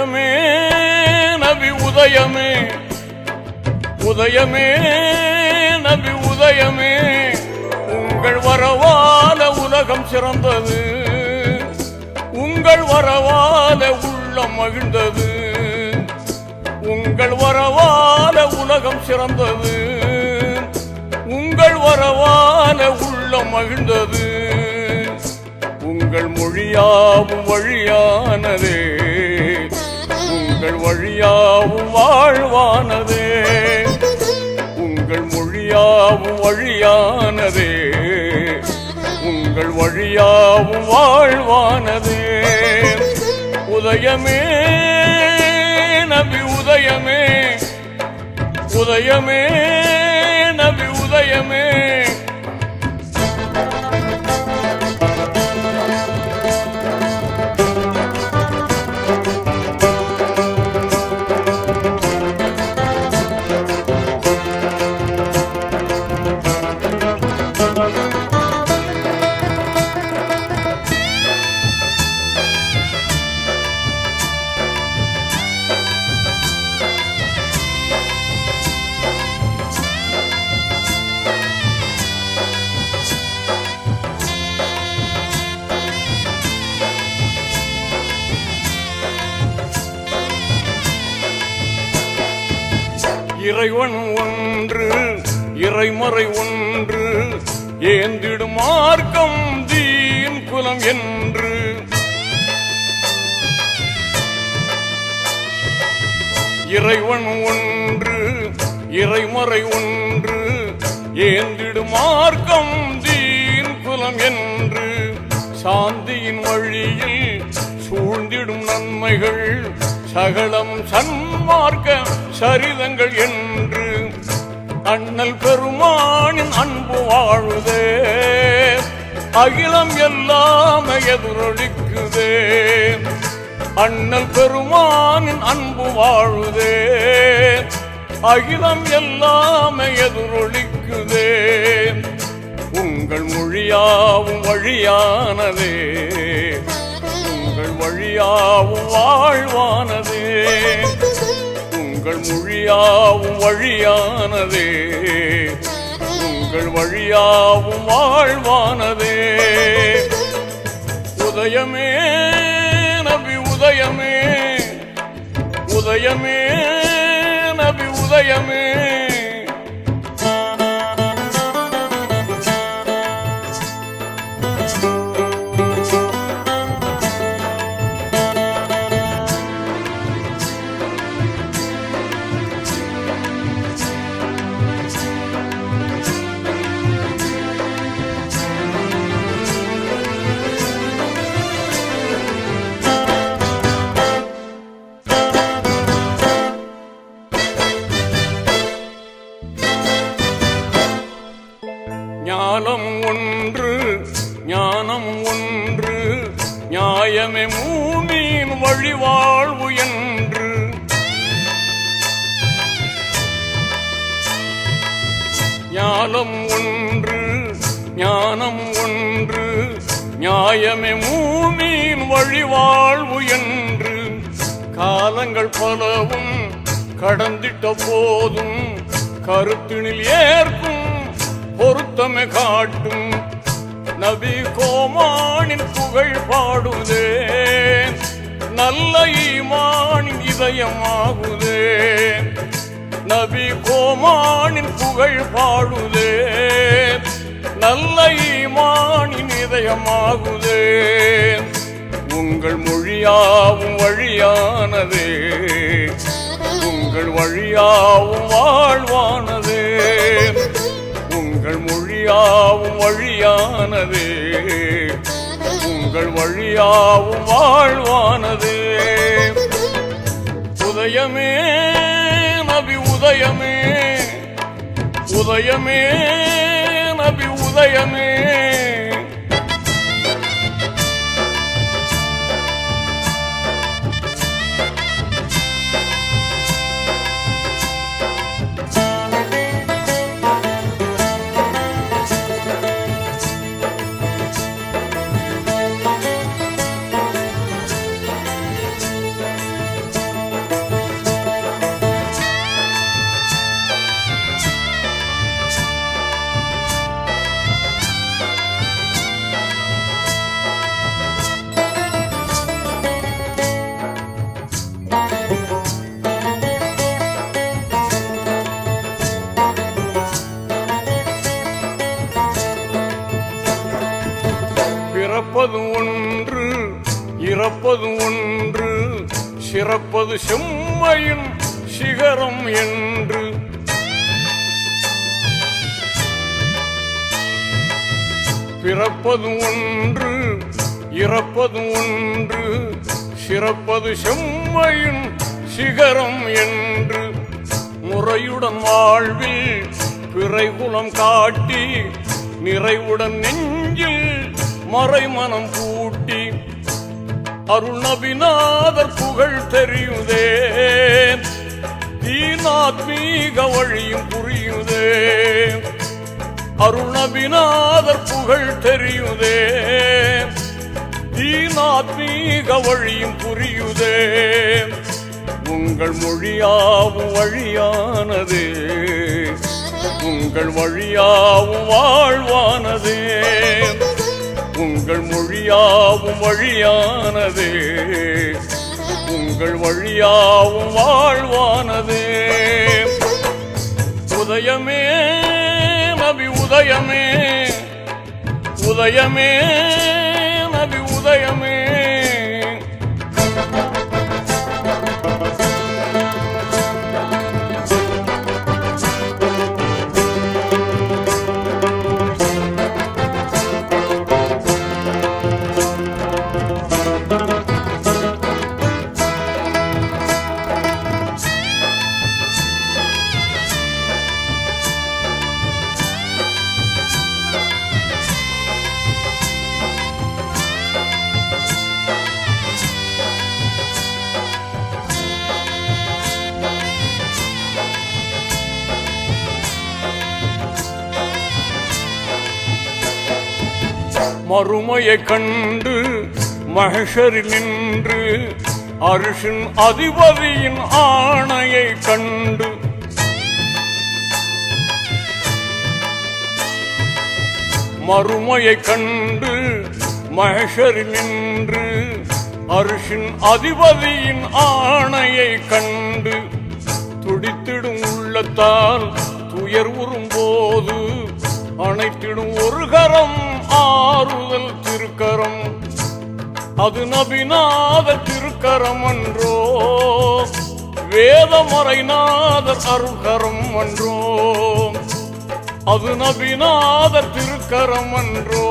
உதயமே நபி உதயமே, உதயமே நபி உதயமே, உங்கள் வரவால உலகம் சிறந்தது, உங்கள் வரவால உள்ளம் மகிழ்ந்தது, உங்கள் வரவால உலகம் சிறந்தது, உங்கள் வரவால உள்ளம் மகிழ்ந்தது, உங்கள் மொழியாவும் வழியானதே, உங்கள் வழியாவும் வாழ்வானதே, உங்கள் மொழியாவும் வழியானதே, உங்கள் வழியாவும் வாழ்வானதே. உதயமே நபி உதயமே, உதயமே நபி உதயமே. இறைவன் ஒன்று இறைமறை ஒன்று, ஏந்திடும் மார்க்கம் தீன் குலம் என்று, இறைவன் ஒன்று இறைமறை ஒன்று, ஏந்திடும் மார்க்கம் தீன் குலம் என்று, சாந்தியின் வழியில் சூழ்ந்திடும் நன்மைகள் சகலம் சன்மார்க்க சரிதங்கள் என்று, அண்ணல் பெருமானின் அன்பு வாழுதே, அகிலம் எல்லாம் எதிரொலிக்குதே, அண்ணல் பெருமானின் அன்பு வாழுதே, அகிலம் எல்லாம் எதிரொலிக்குதே, உங்கள் மொழியாவும் வழியானதே, உங்கள் வழியாவும் வாழ்வானதே, உங்கள் மொழியாவும் வழியானதே, உங்கள் வழியாவும் வாழ்வானதே. உதயமே நபி உதயமே, உதயமே நபி உதயமே. ஞானம் ஒன்று ஞானம் ஒன்று, நியாயமே மூமின் வழிவாழ்வு என்று, ஞானம் ஒன்று ஞானம் ஒன்று, நியாயமே மூமின் வழிவாழ்வு என்று, காலங்கள் பலவும் கடந்திட்ட போதும் கருத்தினில் ஏற்கும் பொருத்தமை காட்டும், நபி கோமானின் புகழ் பாடுதே, நல்ல ஈமானின் இதயமாகுதே, நபி கோமானின் புகழ் பாடுதே, நல்ல ஈமானின் இதயமாகுதே, உங்கள் மொழியாவும் வழியானதே, உங்கள் வழியாவும் வாழ்வானதே, உங்கள் மொழியாவும் வழியானதே, உங்கள் வழியாவும் வாழ்வானதே. உதயமே நபி உதயமே, உதயமே நபி உதயமே. பிறப்பது ஒன்று சிறப்பது செம்மையின் சிகரம் என்று. பிறப்பது ஒன்று இறப்பது ஒன்று சிறப்பது செம்மையின் சிகரம் என்று. முறையுடன் வாழ்வில் பிறைகுலம் காட்டி நிறைவுடன் நெஞ்சில் மறைமனம் கூட்டி அருள் நபிநாதர் புகழ் தெரியுதே, தீனாத்மீக வழியும் புரியுதே. அருள் நபிநாதர் புகழ் தெரியுதே, தீனாத்மீக வழியும் புரியுதே. உங்கள் மொழியாவும் வழியானதே, உங்கள் வழியாவும் வாழ்வானதே. உங்கள் மொழியாவும் வழியானதே, உங்கள் வழியாவும் வாழ்வானதே. உதயமே நபி உதயமே, உதயமே நபி உதயமே. மறுமையை கண்டு மஹ்ஷரில் நின்று அர்ஷின் அதிபதியின் ஆணையை கண்டு. மறுமையை கண்டு மஹ்ஷரில் நின்று அர்ஷின் அதிபதியின் ஆணையை கண்டு. துடித்திடும் உள்ளத்தால் துயர் உறும்போது அனைத்திடும் ஒரு கரம் ஆறுதல் திருக்கரம். அது நபிநாதர் திருக்கரம் அன்றோ, வேதமறைநாதர் அருள்கரம் அன்றோ. அது நபிநாதர் திருக்கரம் அன்றோ,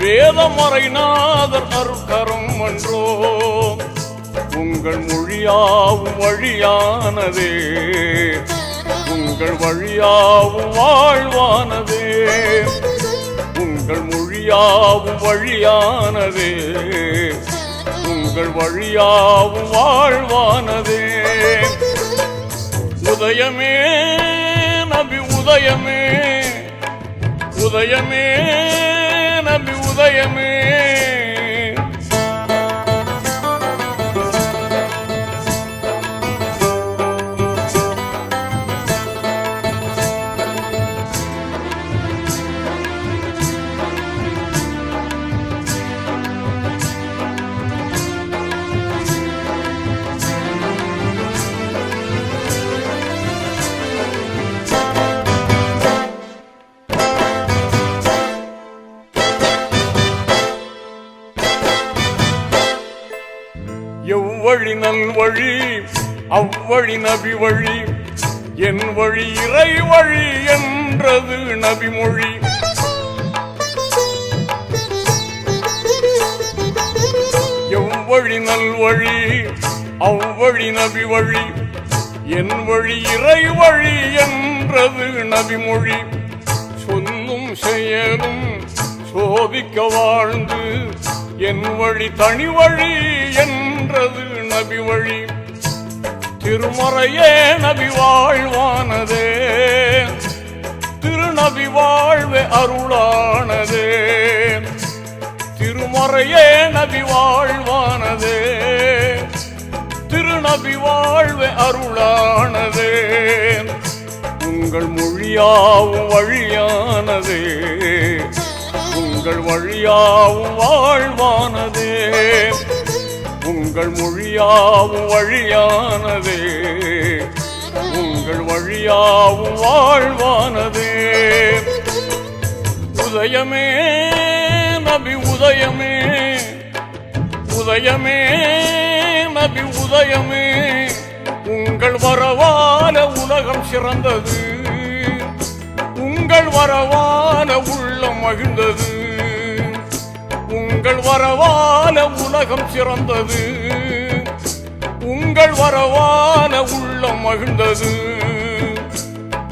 வேதமறைநாதர் அருள்கரம் அன்றோ. உங்கள் மொழியாவும் வழியானதே, உங்கள் வழியாவும் வாழ்வானதே. உங்கள் மொழியாவும் வழியானதே, உங்கள் வழியாவும் வாழ்வானதே. உதயமே நபி உதயமே, உதயமே நபி உதயமே. எவ்வழி நல்வழி அவ்வழி நபி வழி, என் வழி இறை வழி என்றது நபிமொழி. எவ்வழி நல்வழி அவ்வழி நபி வழி, என் வழி இறை வழி என்றது நபிமொழி. சொல்லும் செயலும் சோதிக்க வாழ்ந்து என் வழி தனி வழி என்றது நபி வழி. திருமறையே நபி வாழ்வானதே, திருநபி வாழ்வே அருளானதே. திருமறையே நபி வாழ்வானதே, திருநபி வாழ்வே அருளானதே. உங்கள் மொழியாவும் வழியானதே, உங்கள் வழியாவும் வாழ்வானதே. உங்கள் மொழியாவும் வழியானதே, உங்கள் வழியாவும் வாழ்வானதே. உதயமே நபி உதயமே, உதயமே நபி உதயமே, உங்கள் வரவால உலகம் சிறந்தது, உங்கள் வரவால உள்ளம் மகிழ்ந்தது, உங்கள் வரவால உலகம் சிறந்தது, உங்கள் வரவால உள்ளம் மகிழ்ந்தது.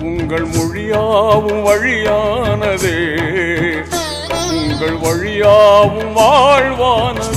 உங்கள் மொழியாவும் வழியானதே, உங்கள் வழியாவும் வாழ்வானதே.